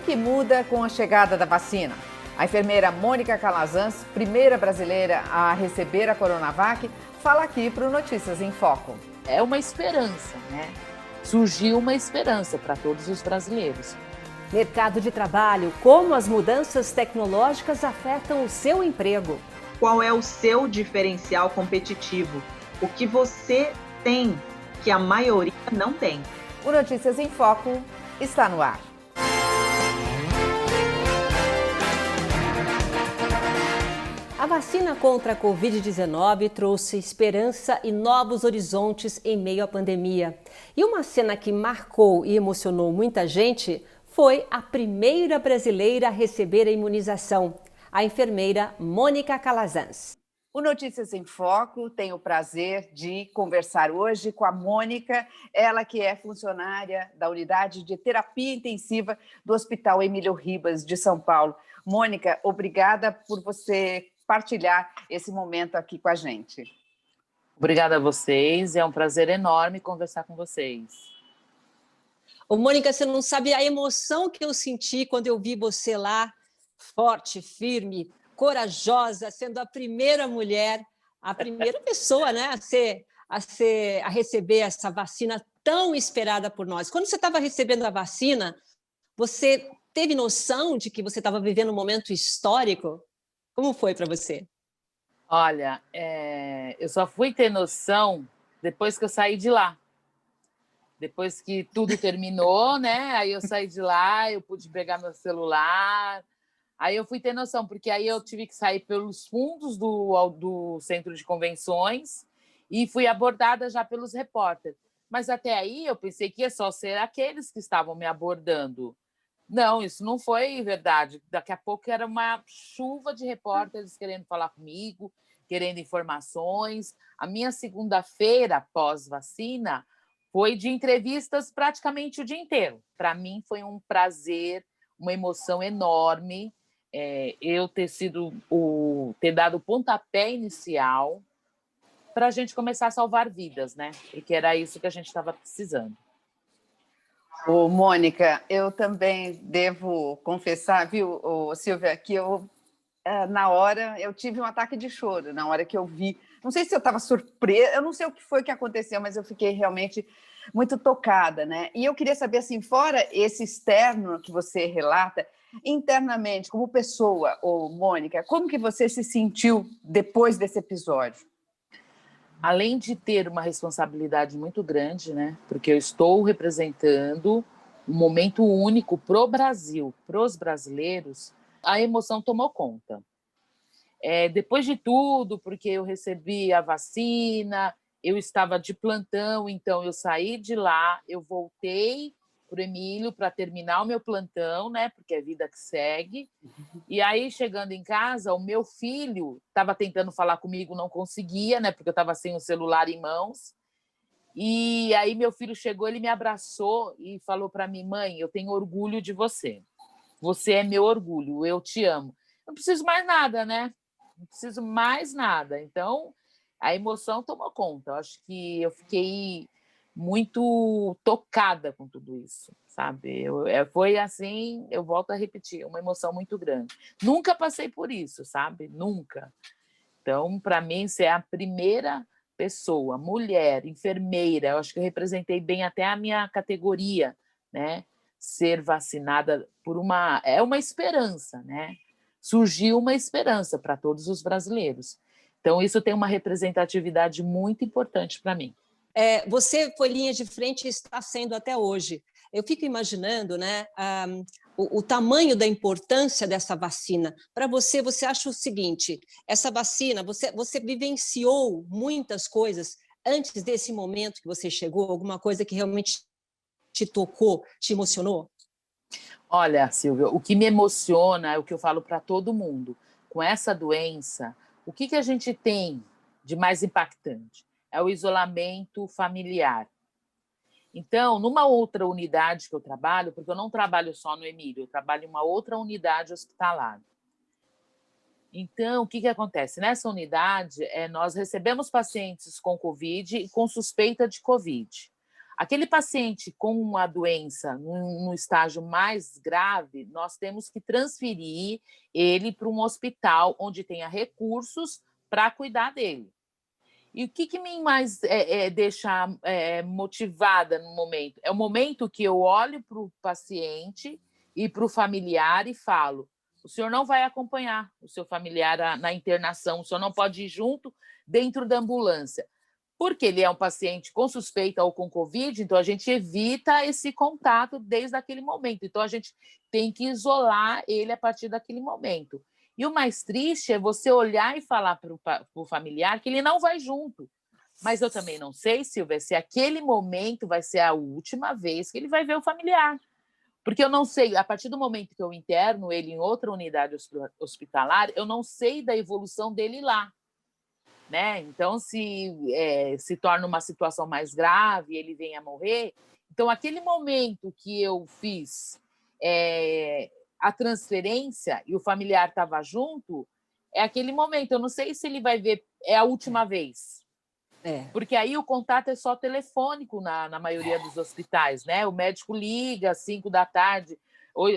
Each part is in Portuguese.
que muda com a chegada da vacina? A enfermeira Mônica Calazans, primeira brasileira a receber a Coronavac, fala aqui para o Notícias em Foco. É uma esperança, né? Surgiu uma esperança para todos os brasileiros. Mercado de trabalho, como as mudanças tecnológicas afetam o seu emprego? Qual é o seu diferencial competitivo? O que você tem que a maioria não tem? O Notícias em Foco está no ar. A vacina contra a Covid-19 trouxe esperança e novos horizontes em meio à pandemia. E uma cena que marcou e emocionou muita gente foi a primeira brasileira a receber a imunização, a enfermeira Mônica Calazans. O Notícias em Foco tem o prazer de conversar hoje com a Mônica, ela que é funcionária da unidade de terapia intensiva do Hospital Emílio Ribas de São Paulo. Mônica, obrigada por você partilhar esse momento aqui com a gente. Obrigada a vocês, é um prazer enorme conversar com vocês. Ô, Mônica, você não sabe a emoção que eu senti quando eu vi você lá, forte, firme, corajosa, sendo a primeira mulher, a primeira pessoa, né, a receber essa vacina tão esperada por nós. Quando você estava recebendo a vacina, você teve noção de que você estava vivendo um momento histórico? Como foi para você? Olha, eu só fui ter noção depois que eu saí de lá. Depois que tudo terminou, né? Aí eu saí de lá, eu pude pegar meu celular. Aí eu fui ter noção, porque aí eu tive que sair pelos fundos do centro de convenções e fui abordada já pelos repórteres. Mas até aí eu pensei que ia só ser aqueles que estavam me abordando. Não, isso não foi verdade. Daqui a pouco era uma chuva de repórteres querendo falar comigo, querendo informações. A minha segunda-feira pós-vacina foi de entrevistas praticamente o dia inteiro. Para mim foi um prazer, uma emoção enorme eu ter dado o pontapé inicial para a gente começar a salvar vidas, né? Porque era isso que a gente estava precisando. Ô, Mônica, eu também devo confessar, viu, Silvia, que eu, na hora, eu tive um ataque de choro, na hora que eu vi. Não sei se eu estava surpresa, eu não sei o que foi que aconteceu, mas eu fiquei realmente muito tocada, né? E eu queria saber, assim, fora esse externo que você relata, internamente, como pessoa, ô, Mônica, como que você se sentiu depois desse episódio? Além de ter uma responsabilidade muito grande, né? Porque eu estou representando um momento único para o Brasil, para os brasileiros, a emoção tomou conta. Depois de tudo, porque eu recebi a vacina, eu estava de plantão, então eu saí de lá, eu voltei para o Emílio para terminar o meu plantão, né? Porque é vida que segue. E aí, chegando em casa, o meu filho estava tentando falar comigo, não conseguia, né? Porque eu estava sem o celular em mãos. E aí meu filho chegou, ele me abraçou e falou para mim: mãe, eu tenho orgulho de você. Você é meu orgulho, eu te amo. Não preciso mais nada, né? Não preciso mais nada. Então, a emoção tomou conta. Eu acho que eu fiquei muito tocada com tudo isso, sabe? Foi assim, eu volto a repetir, uma emoção muito grande. Nunca passei por isso, sabe? Nunca. Então, para mim, você é a primeira pessoa, mulher, enfermeira, eu acho que eu representei bem até a minha categoria, né? Ser vacinada é uma esperança, né? Surgiu uma esperança para todos os brasileiros. Então, isso tem uma representatividade muito importante para mim. Você foi linha de frente e está sendo até hoje. Eu fico imaginando, né, o tamanho da importância dessa vacina. Para você, você acha o seguinte, essa vacina, você vivenciou muitas coisas antes desse momento que você chegou? Alguma coisa que realmente te tocou, te emocionou? Olha, Silvia, o que me emociona é o que eu falo para todo mundo. Com essa doença, o que a gente tem de mais impactante? É o isolamento familiar. Então, numa outra unidade que eu trabalho, porque eu não trabalho só no Emílio, eu trabalho em uma outra unidade hospitalar. Então, o que acontece? Nessa unidade, nós recebemos pacientes com Covid e com suspeita de Covid. Aquele paciente com uma doença no estágio mais grave, nós temos que transferir ele para um hospital onde tenha recursos para cuidar dele. E o que me mais deixa motivada no momento? É o momento que eu olho para o paciente e para o familiar e falo: o senhor não vai acompanhar o seu familiar na internação, o senhor não pode ir junto dentro da ambulância. Porque ele é um paciente com suspeita ou com Covid, então a gente evita esse contato desde aquele momento. Então a gente tem que isolar ele a partir daquele momento. E o mais triste é você olhar e falar para o familiar que ele não vai junto. Mas eu também não sei, Silvia, se aquele momento vai ser a última vez que ele vai ver o familiar. Porque eu não sei, a partir do momento que eu interno ele em outra unidade hospitalar, eu não sei da evolução dele lá. Né? Então, se torna uma situação mais grave, ele vem a morrer. Então, aquele momento que eu fiz a transferência e o familiar estava junto, é aquele momento. Eu não sei se ele vai ver, é a última vez. Porque aí o contato é só telefônico na maioria dos hospitais. Né? O médico liga às 5 da tarde,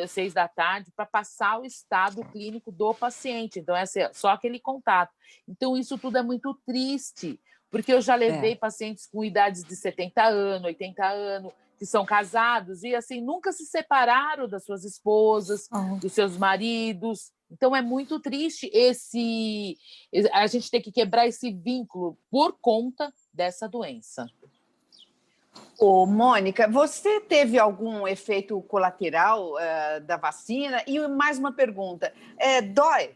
6 da tarde, para passar o estado clínico do paciente. Então, é só aquele contato. Então, isso tudo é muito triste, porque eu já levei pacientes com idades de 70 anos, 80 anos, que são casados e assim nunca se separaram das suas esposas, dos seus maridos. Então, é muito triste a gente ter que quebrar esse vínculo por conta dessa doença. Ô, Mônica, você teve algum efeito colateral da vacina? E mais uma pergunta, dói?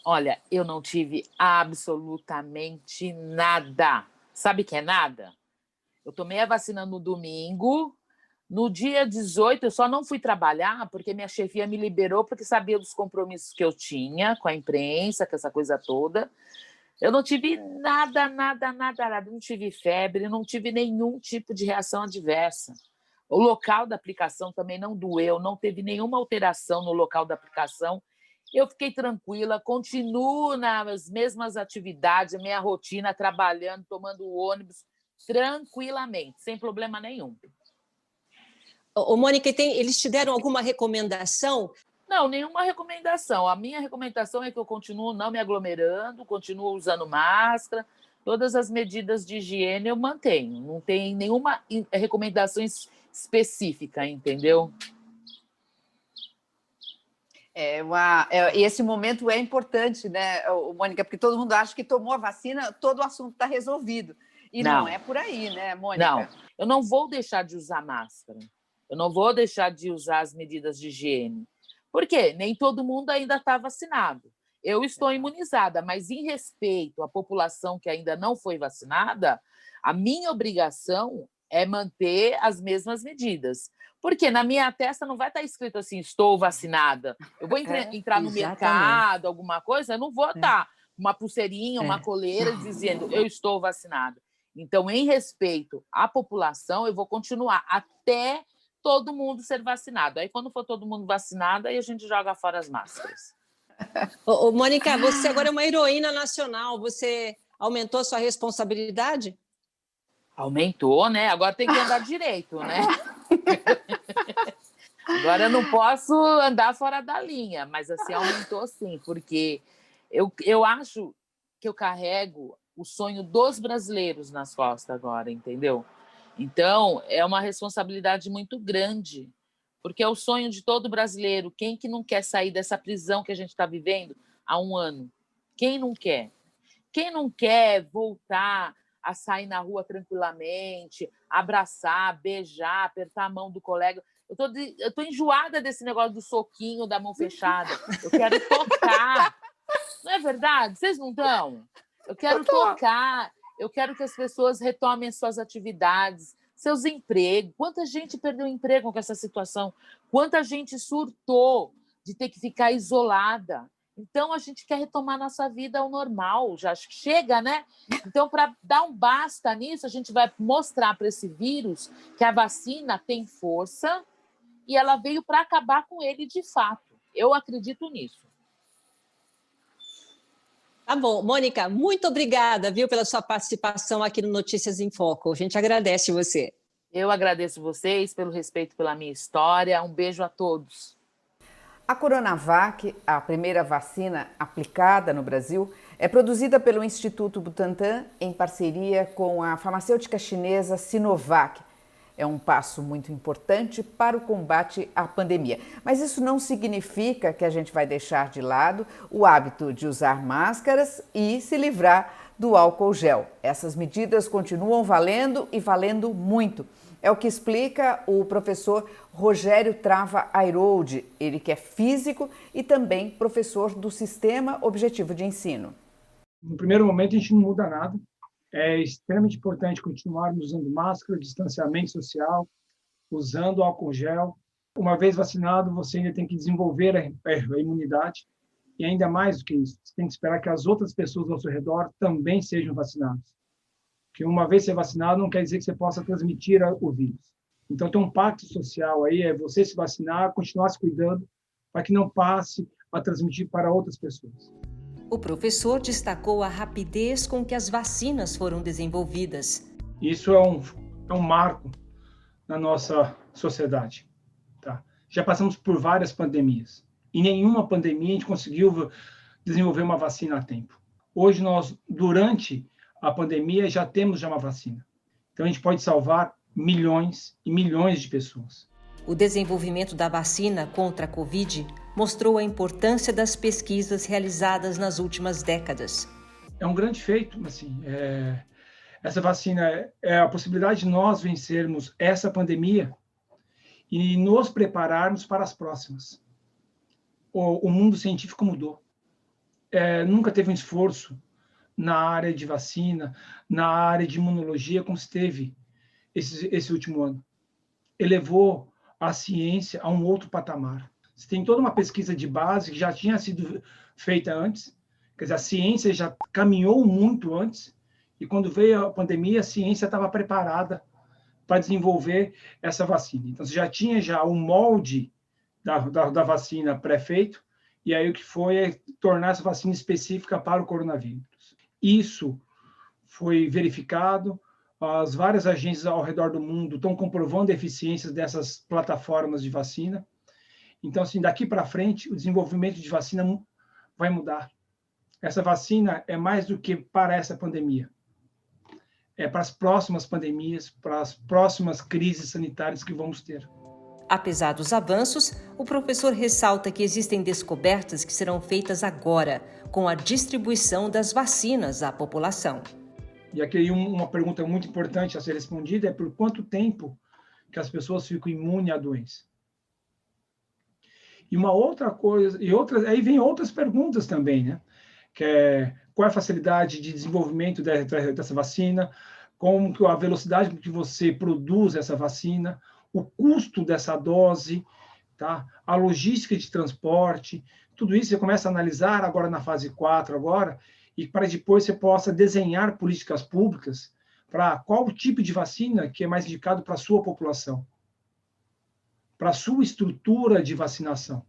Olha, eu não tive absolutamente nada. Sabe o que é nada? Eu tomei a vacina no domingo, no dia 18 eu só não fui trabalhar porque minha chefia me liberou porque sabia dos compromissos que eu tinha com a imprensa, com essa coisa toda. Eu não tive nada. Não tive febre, não tive nenhum tipo de reação adversa. O local da aplicação também não doeu, não teve nenhuma alteração no local da aplicação. Eu fiquei tranquila, continuo nas mesmas atividades, a minha rotina, trabalhando, tomando ônibus, tranquilamente, sem problema nenhum. Mônica, eles te deram alguma recomendação? Não, nenhuma recomendação. A minha recomendação é que eu continuo não me aglomerando, continuo usando máscara, todas as medidas de higiene eu mantenho. Não tem nenhuma recomendação específica, entendeu? Esse momento é importante, né, Mônica? Porque todo mundo acha que tomou a vacina, todo o assunto está resolvido. E não é por aí, né, Mônica? Não, eu não vou deixar de usar máscara. Eu não vou deixar de usar as medidas de higiene. Por quê? Nem todo mundo ainda está vacinado. Eu estou imunizada, mas em respeito à população que ainda não foi vacinada, a minha obrigação é manter as mesmas medidas. Porque na minha testa não vai estar escrito assim, estou vacinada. Eu vou entrar no mercado, alguma coisa, eu não vou estar uma pulseirinha, uma coleira dizendo eu estou vacinada. Então, em respeito à população, eu vou continuar até todo mundo ser vacinado. Aí, quando for todo mundo vacinado, aí a gente joga fora as máscaras. Mônica, você agora é uma heroína nacional. Você aumentou a sua responsabilidade? Aumentou, né? Agora tem que andar direito, né? Agora eu não posso andar fora da linha, mas assim, aumentou sim, porque eu acho que eu carrego o sonho dos brasileiros nas costas agora, entendeu? Então, é uma responsabilidade muito grande, porque é o sonho de todo brasileiro. Quem que não quer sair dessa prisão que a gente está vivendo há um ano? Quem não quer? Quem não quer voltar a sair na rua tranquilamente, abraçar, beijar, apertar a mão do colega? Eu tô enjoada desse negócio do soquinho, da mão fechada. Eu quero tocar. Não é verdade? Vocês não estão? Eu quero tocar. Eu quero que as pessoas retomem suas atividades, seus empregos. Quanta gente perdeu emprego com essa situação? Quanta gente surtou de ter que ficar isolada? Então, a gente quer retomar nossa vida ao normal. Já chega, né? Então, para dar um basta nisso, a gente vai mostrar para esse vírus que a vacina tem força e ela veio para acabar com ele de fato. Eu acredito nisso. Tá bom. Mônica, muito obrigada, viu, pela sua participação aqui no Notícias em Foco. A gente agradece você. Eu agradeço vocês pelo respeito pela minha história. Um beijo a todos. A Coronavac, a primeira vacina aplicada no Brasil, é produzida pelo Instituto Butantan em parceria com a farmacêutica chinesa Sinovac. É um passo muito importante para o combate à pandemia. Mas isso não significa que a gente vai deixar de lado o hábito de usar máscaras e se livrar do álcool gel. Essas medidas continuam valendo e valendo muito. É o que explica o professor Rogério Trava Airoldi, ele que é físico e também professor do Sistema Objetivo de Ensino. No primeiro momento, a gente não muda nada. É extremamente importante continuarmos usando máscara, distanciamento social, usando álcool gel. Uma vez vacinado, você ainda tem que desenvolver a imunidade. E ainda mais do que isso, você tem que esperar que as outras pessoas ao seu redor também sejam vacinadas. Porque uma vez ser vacinado não quer dizer que você possa transmitir o vírus. Então, tem um pacto social aí, é você se vacinar, continuar se cuidando, para que não passe a transmitir para outras pessoas. O professor destacou a rapidez com que as vacinas foram desenvolvidas. Isso é um marco na nossa sociedade. Tá? Já passamos por várias pandemias. Em nenhuma pandemia a gente conseguiu desenvolver uma vacina a tempo. Hoje, durante a pandemia, já temos uma vacina. Então, a gente pode salvar milhões e milhões de pessoas. O desenvolvimento da vacina contra a Covid mostrou a importância das pesquisas realizadas nas últimas décadas. É um grande feito, assim, essa vacina é a possibilidade de nós vencermos essa pandemia e nos prepararmos para as próximas. O mundo científico mudou. Nunca teve um esforço na área de vacina, na área de imunologia, como se teve esse último ano. Elevou a ciência a um outro patamar. Você tem toda uma pesquisa de base que já tinha sido feita antes, quer dizer, a ciência já caminhou muito antes, e quando veio a pandemia, a ciência estava preparada para desenvolver essa vacina. Então, você já tinha um molde da vacina pré-feito, e aí o que foi é tornar essa vacina específica para o coronavírus. Isso foi verificado, as várias agências ao redor do mundo estão comprovando a eficiência dessas plataformas de vacina. Então, assim, daqui para frente, o desenvolvimento de vacina vai mudar. Essa vacina é mais do que para essa pandemia. É para as próximas pandemias, para as próximas crises sanitárias que vamos ter. Apesar dos avanços, o professor ressalta que existem descobertas que serão feitas agora, com a distribuição das vacinas à população. E aqui uma pergunta muito importante a ser respondida é por quanto tempo que as pessoas ficam imunes à doença. E uma outra coisa, aí vem outras perguntas também, né? Que é qual é a facilidade de desenvolvimento dessa vacina, como que a velocidade com que você produz essa vacina, o custo dessa dose, tá? A logística de transporte, tudo isso você começa a analisar agora na fase 4 agora, e para depois você possa desenhar políticas públicas para qual tipo de vacina que é mais indicado para a sua população, para a sua estrutura de vacinação.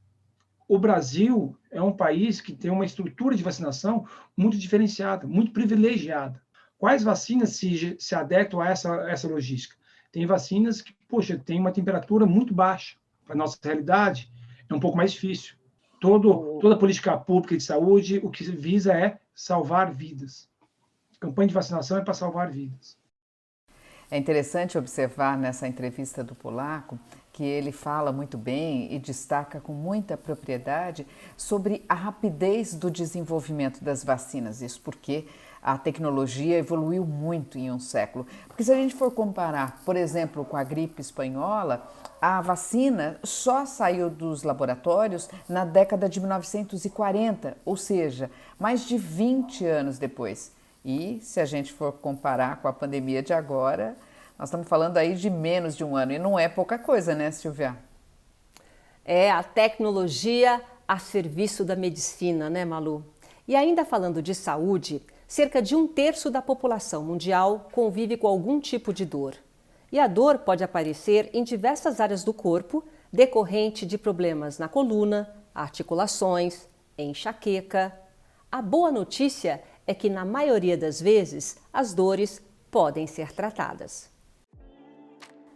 O Brasil é um país que tem uma estrutura de vacinação muito diferenciada, muito privilegiada. Quais vacinas se adequam a essa logística? Tem vacinas que, tem uma temperatura muito baixa. Para a nossa realidade, é um pouco mais difícil. Toda a política pública de saúde, o que visa é salvar vidas. A campanha de vacinação é para salvar vidas. É interessante observar nessa entrevista do polaco que ele fala muito bem e destaca com muita propriedade sobre a rapidez do desenvolvimento das vacinas. Isso porque a tecnologia evoluiu muito em um século. Porque se a gente for comparar, por exemplo, com a gripe espanhola, a vacina só saiu dos laboratórios na década de 1940, ou seja, mais de 20 anos depois. E se a gente for comparar com a pandemia de agora, nós estamos falando aí de menos de um ano. E não é pouca coisa, né, Silvia? É a tecnologia a serviço da medicina, né, Malu? E ainda falando de saúde, cerca de 1/3 da população mundial convive com algum tipo de dor. E a dor pode aparecer em diversas áreas do corpo, decorrente de problemas na coluna, articulações, enxaqueca. A boa notícia é que, na maioria das vezes, as dores podem ser tratadas.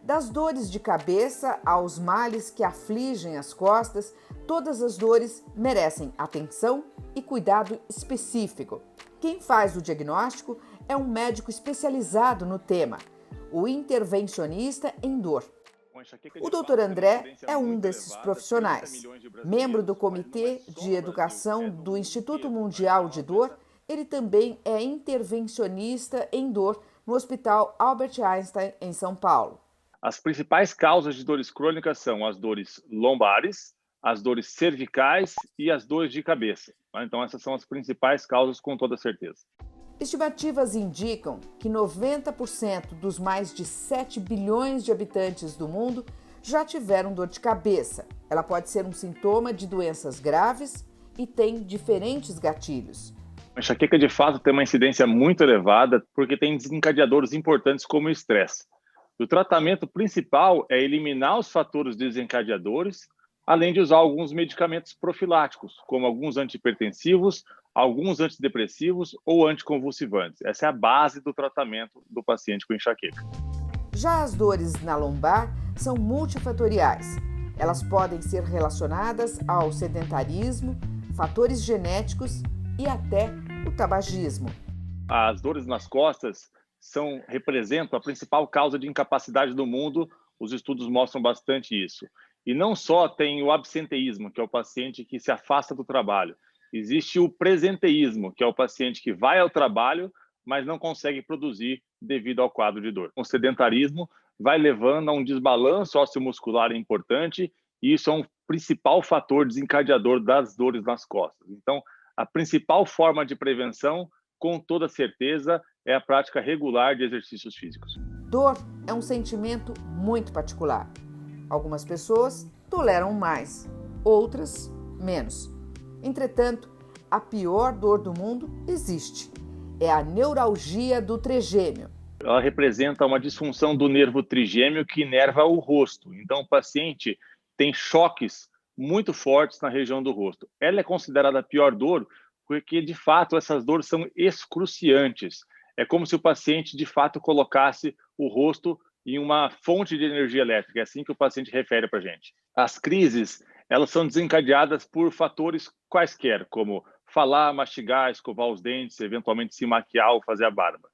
Das dores de cabeça aos males que afligem as costas, todas as dores merecem atenção e cuidado específico. Quem faz o diagnóstico é um médico especializado no tema, o intervencionista em dor. O Dr. André é um desses profissionais. Membro do Comitê de Educação do Instituto Mundial de Dor, ele também é intervencionista em dor no Hospital Albert Einstein, em São Paulo. As principais causas de dores crônicas são as dores lombares, as dores cervicais e as dores de cabeça. Então, essas são as principais causas, com toda certeza. Estimativas indicam que 90% dos mais de 7 bilhões de habitantes do mundo já tiveram dor de cabeça. Ela pode ser um sintoma de doenças graves e tem diferentes gatilhos. A enxaqueca, de fato, tem uma incidência muito elevada porque tem desencadeadores importantes como o estresse. O tratamento principal é eliminar os fatores desencadeadores, além de usar alguns medicamentos profiláticos, como alguns antihipertensivos, alguns antidepressivos ou anticonvulsivantes. Essa é a base do tratamento do paciente com enxaqueca. Já as dores na lombar são multifatoriais. Elas podem ser relacionadas ao sedentarismo, fatores genéticos e até o tabagismo. As dores nas costas representam a principal causa de incapacidade do mundo. Os estudos mostram bastante isso. E não só tem o absenteísmo, que é o paciente que se afasta do trabalho. Existe o presenteísmo, que é o paciente que vai ao trabalho, mas não consegue produzir devido ao quadro de dor. O sedentarismo vai levando a um desbalanço osteomuscular importante, e isso é um principal fator desencadeador das dores nas costas. Então, a principal forma de prevenção, com toda certeza, é a prática regular de exercícios físicos. Dor é um sentimento muito particular. Algumas pessoas toleram mais, outras menos. Entretanto, a pior dor do mundo existe. É a neuralgia do trigêmeo. Ela representa uma disfunção do nervo trigêmeo que inerva o rosto. Então, o paciente tem choques muito fortes na região do rosto. Ela é considerada a pior dor porque, de fato, essas dores são excruciantes. É como se o paciente, de fato, colocasse o rosto em uma fonte de energia elétrica. É assim que o paciente refere para a gente. As crises, elas são desencadeadas por fatores quaisquer, como falar, mastigar, escovar os dentes, eventualmente se maquiar ou fazer a barba.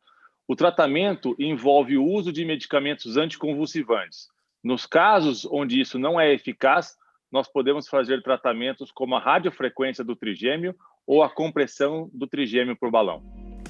O tratamento envolve o uso de medicamentos anticonvulsivantes. Nos casos onde isso não é eficaz, nós podemos fazer tratamentos como a radiofrequência do trigêmeo ou a compressão do trigêmeo por balão.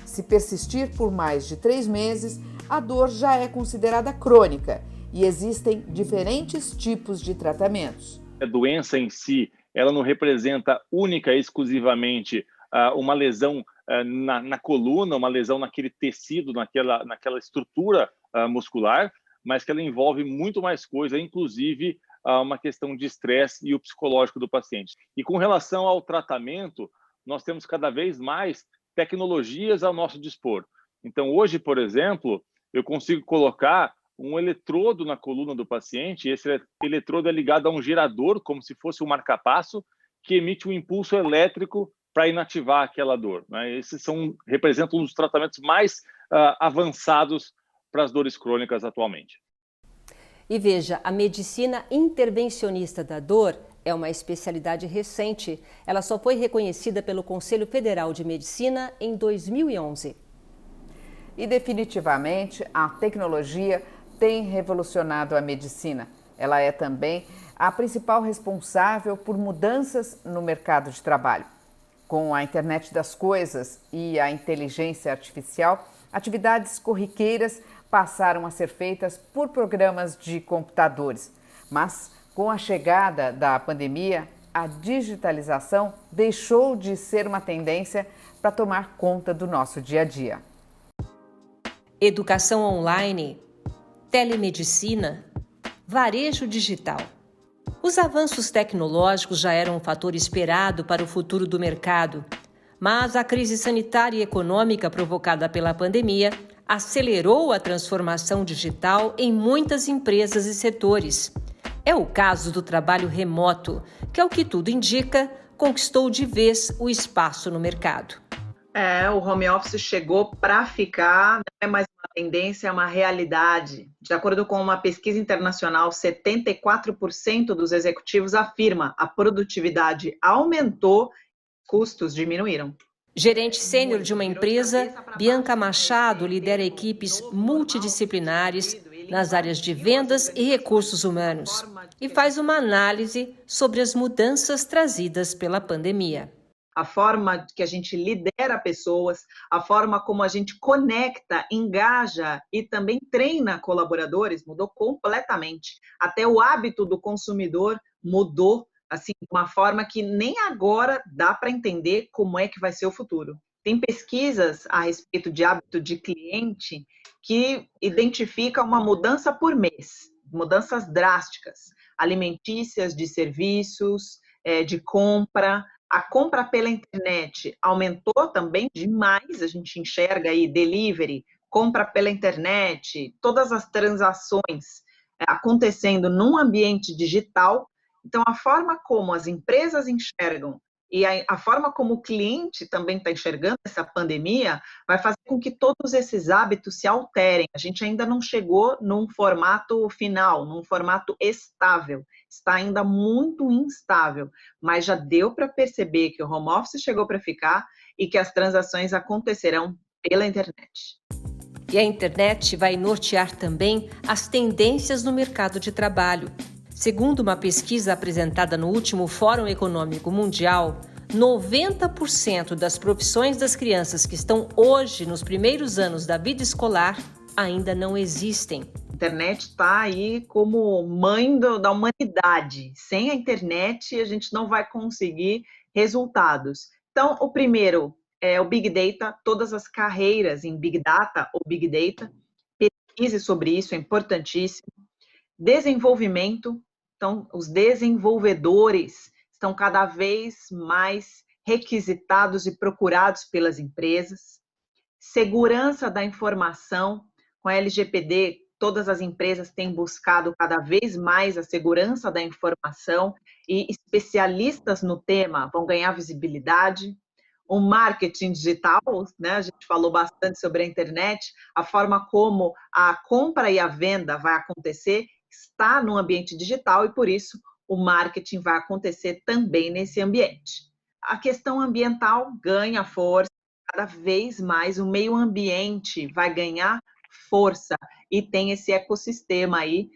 Se persistir por mais de 3 meses, a dor já é considerada crônica e existem diferentes tipos de tratamentos. A doença em si, ela não representa única e exclusivamente uma lesão na coluna, uma lesão naquele tecido, naquela estrutura muscular, mas que ela envolve muito mais coisa, inclusive uma questão de estresse e o psicológico do paciente. E com relação ao tratamento, nós temos cada vez mais tecnologias ao nosso dispor. Então, hoje, por exemplo, eu consigo colocar um eletrodo na coluna do paciente, e esse eletrodo é ligado a um gerador, como se fosse um marca-passo, que emite um impulso elétrico para inativar aquela dor. Esses representam um dos tratamentos mais avançados para as dores crônicas atualmente. E veja, a medicina intervencionista da dor é uma especialidade recente. Ela só foi reconhecida pelo Conselho Federal de Medicina em 2011. E definitivamente a tecnologia tem revolucionado a medicina. Ela é também a principal responsável por mudanças no mercado de trabalho. Com a internet das coisas e a inteligência artificial, atividades corriqueiras passaram a ser feitas por programas de computadores. Mas, com a chegada da pandemia, a digitalização deixou de ser uma tendência para tomar conta do nosso dia a dia. Educação online, telemedicina, varejo digital. Os avanços tecnológicos já eram um fator esperado para o futuro do mercado, mas a crise sanitária e econômica provocada pela pandemia acelerou a transformação digital em muitas empresas e setores. É o caso do trabalho remoto, que, ao que tudo indica, conquistou de vez o espaço no mercado. O home office chegou para ficar, não é mais uma tendência, é uma realidade. De acordo com uma pesquisa internacional, 74% dos executivos afirma a produtividade aumentou, custos diminuíram. Gerente sênior de uma empresa, Bianca Machado lidera equipes multidisciplinares nas áreas de vendas e recursos humanos e faz uma análise sobre as mudanças trazidas pela pandemia. A forma que a gente lidera pessoas, a forma como a gente conecta, engaja e também treina colaboradores mudou completamente. Até o hábito do consumidor mudou, assim, de uma forma que nem agora dá para entender como é que vai ser o futuro. Tem pesquisas a respeito de hábito de cliente que identificam uma mudança por mês, mudanças drásticas, alimentícias, de serviços, de compra. A compra pela internet aumentou também demais, a gente enxerga aí delivery, compra pela internet, todas as transações acontecendo num ambiente digital. Então, a forma como as empresas enxergam e a forma como o cliente também está enxergando essa pandemia vai fazer com que todos esses hábitos se alterem. A gente ainda não chegou num formato final, num formato estável. Está ainda muito instável, mas já deu para perceber que o home office chegou para ficar e que as transações acontecerão pela internet. E a internet vai nortear também as tendências no mercado de trabalho. Segundo uma pesquisa apresentada no último Fórum Econômico Mundial, 90% das profissões das crianças que estão hoje nos primeiros anos da vida escolar ainda não existem. A internet está aí como mãe da humanidade. Sem a internet, a gente não vai conseguir resultados. Então, o primeiro é o Big Data, todas as carreiras em Big Data ou Big Data. Pesquise sobre isso, é importantíssimo. Desenvolvimento. Então, os desenvolvedores estão cada vez mais requisitados e procurados pelas empresas. Segurança da informação. Com a LGPD, todas as empresas têm buscado cada vez mais a segurança da informação e especialistas no tema vão ganhar visibilidade. O marketing digital, né? A gente falou bastante sobre a internet, a forma como a compra e a venda vai acontecer está no ambiente digital e, por isso, o marketing vai acontecer também nesse ambiente. A questão ambiental ganha força, cada vez mais o meio ambiente vai ganhar força e tem esse ecossistema aí,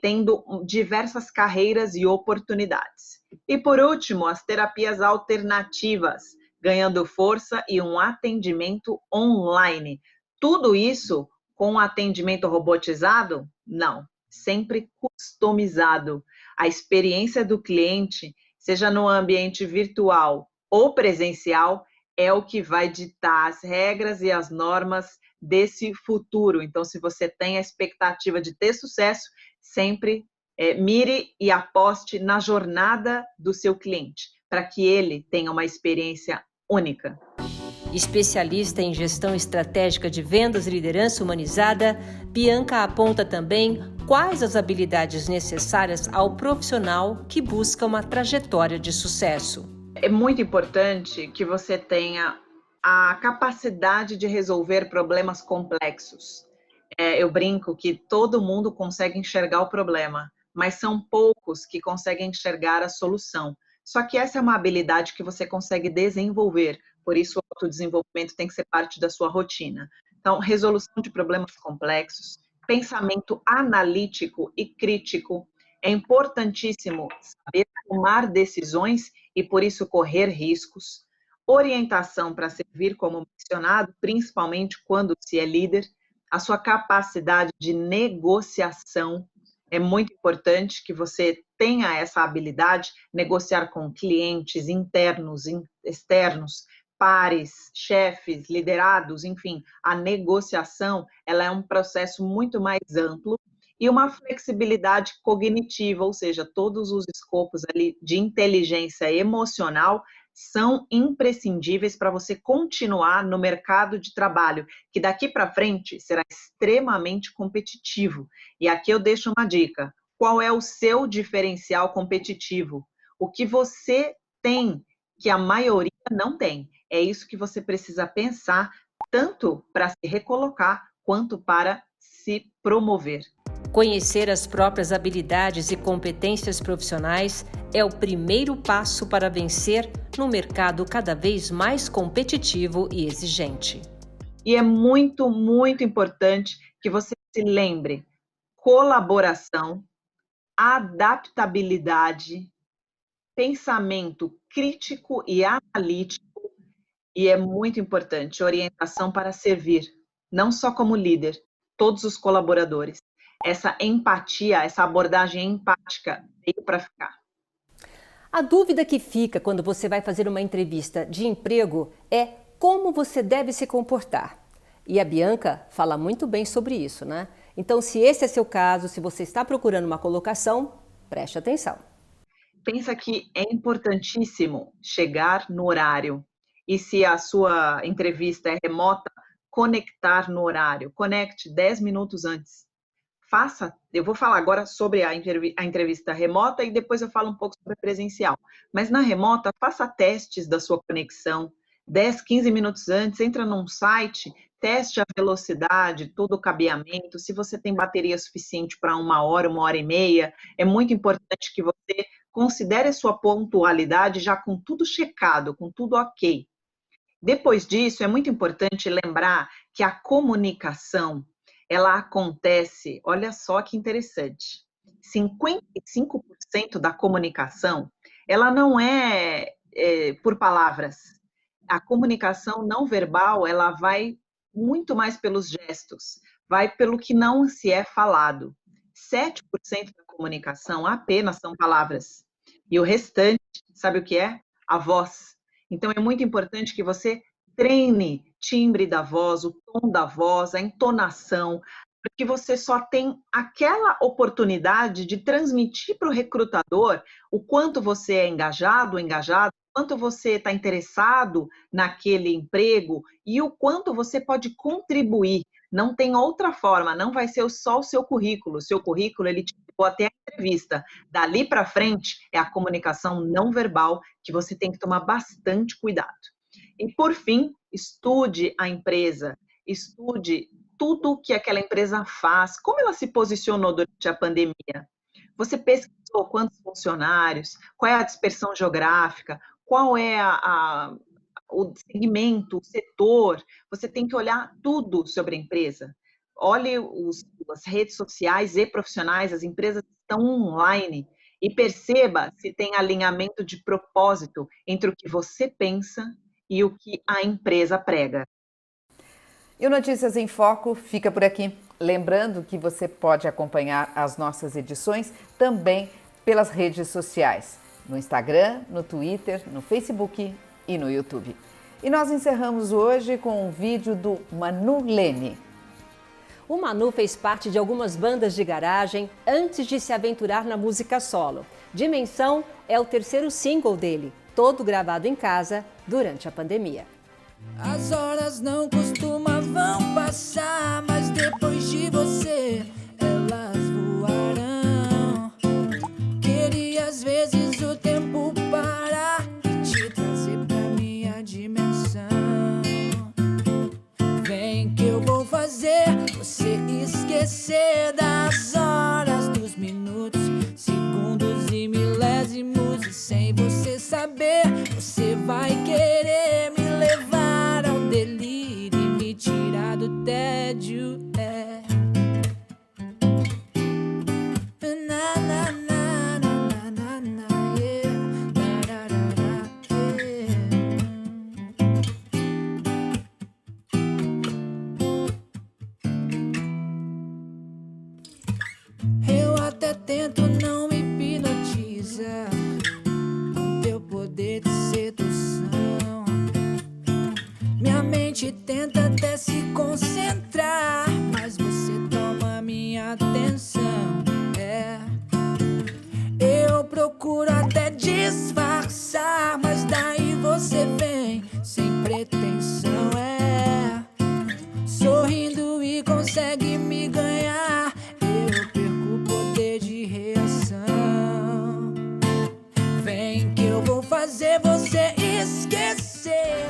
tendo diversas carreiras e oportunidades. E, por último, as terapias alternativas, ganhando força e um atendimento online. Tudo isso com atendimento robotizado? Não. Sempre customizado. A experiência do cliente, seja no ambiente virtual ou presencial, é o que vai ditar as regras e as normas desse futuro. Então, se você tem a expectativa de ter sucesso, sempre mire e aposte na jornada do seu cliente, para que ele tenha uma experiência única. Especialista em gestão estratégica de vendas e liderança humanizada, Bianca aponta também quais as habilidades necessárias ao profissional que busca uma trajetória de sucesso. É muito importante que você tenha a capacidade de resolver problemas complexos. Eu brinco que todo mundo consegue enxergar o problema, mas são poucos que conseguem enxergar a solução. Só que essa é uma habilidade que você consegue desenvolver, por isso o autodesenvolvimento tem que ser parte da sua rotina. Então, resolução de problemas complexos, pensamento analítico e crítico. É importantíssimo saber tomar decisões e, por isso, correr riscos. Orientação para servir como mencionado, principalmente quando se é líder. A sua capacidade de negociação. É muito importante que você tenha essa habilidade, negociar com clientes internos, externos, pares, chefes, liderados, enfim, a negociação, ela é um processo muito mais amplo e uma flexibilidade cognitiva, ou seja, todos os escopos ali de inteligência emocional são imprescindíveis para você continuar no mercado de trabalho, que daqui para frente será extremamente competitivo. E aqui eu deixo uma dica: qual é o seu diferencial competitivo, o que você tem que a maioria não tem. É isso que você precisa pensar, tanto para se recolocar, quanto para se promover. Conhecer as próprias habilidades e competências profissionais é o primeiro passo para vencer num mercado cada vez mais competitivo e exigente. E é muito, muito importante que você se lembre: colaboração, adaptabilidade, pensamento crítico e analítico, e é muito importante, orientação para servir, não só como líder, todos os colaboradores. Essa empatia, essa abordagem empática veio para ficar. A dúvida que fica quando você vai fazer uma entrevista de emprego é como você deve se comportar. E a Bianca fala muito bem sobre isso, né? Então, se esse é seu caso, se você está procurando uma colocação, preste atenção. Pensa que é importantíssimo chegar no horário. E se a sua entrevista é remota, conectar no horário. Conecte 10 minutos antes. Eu vou falar agora sobre a entrevista remota e depois eu falo um pouco sobre a presencial. Mas na remota, faça testes da sua conexão. 10, 15 minutos antes, entra num site, teste a velocidade, todo o cabeamento, se você tem bateria suficiente para 1 hora e meia. É muito importante que você considere a sua pontualidade já com tudo checado, com tudo ok. Depois disso, é muito importante lembrar que a comunicação, ela acontece, olha só que interessante, 55% da comunicação, ela não é por palavras. A comunicação não verbal, ela vai muito mais pelos gestos, vai pelo que não se é falado. 7% da comunicação apenas são palavras. E o restante, sabe o que é? A voz. Então, é muito importante que você treine timbre da voz, o tom da voz, a entonação, porque você só tem aquela oportunidade de transmitir para o recrutador o quanto você é engajado, quanto você está interessado naquele emprego e o quanto você pode contribuir. Não tem outra forma, não vai ser só o seu currículo. O seu currículo, ele te levou até a entrevista. Dali para frente, é a comunicação não verbal que você tem que tomar bastante cuidado. E, por fim, estude a empresa, estude tudo que aquela empresa faz, como ela se posicionou durante a pandemia. Você pesquisou quantos funcionários, qual é a dispersão geográfica, qual é o segmento, o setor. Você tem que olhar tudo sobre a empresa. Olhe as redes sociais e profissionais, as empresas estão online, e perceba se tem alinhamento de propósito entre o que você pensa e o que a empresa prega. E o Notícias em Foco fica por aqui. Lembrando que você pode acompanhar as nossas edições também pelas redes sociais, no Instagram, no Twitter, no Facebook e no YouTube. E nós encerramos hoje com um vídeo do Manu Lene. O Manu fez parte de algumas bandas de garagem antes de se aventurar na música solo. Dimensão é o terceiro single dele, todo gravado em casa durante a pandemia. As horas não costumavam passar, mas depois de você, elas voarão. Queria às vezes o tempo parar e te trazer pra minha dimensão. Vem que eu vou fazer você esquecer das horas, dos minutos, segundos e milésimos. E sem você saber, você vai querer me levar ao delírio e me tirar do tédio. Na, na, na, na, na, na, yeah. Na, na, na, yeah. Eu até tento, não me hipnotiza com teu poder de sedução. Minha mente tenta até se concentrar, mas você toma minha atenção. Eu procuro até disfarçar, mas daí você vem sem pretensão. Sorrindo e consegue me ganhar. Eu perco o poder de reagir. fazer você esquecer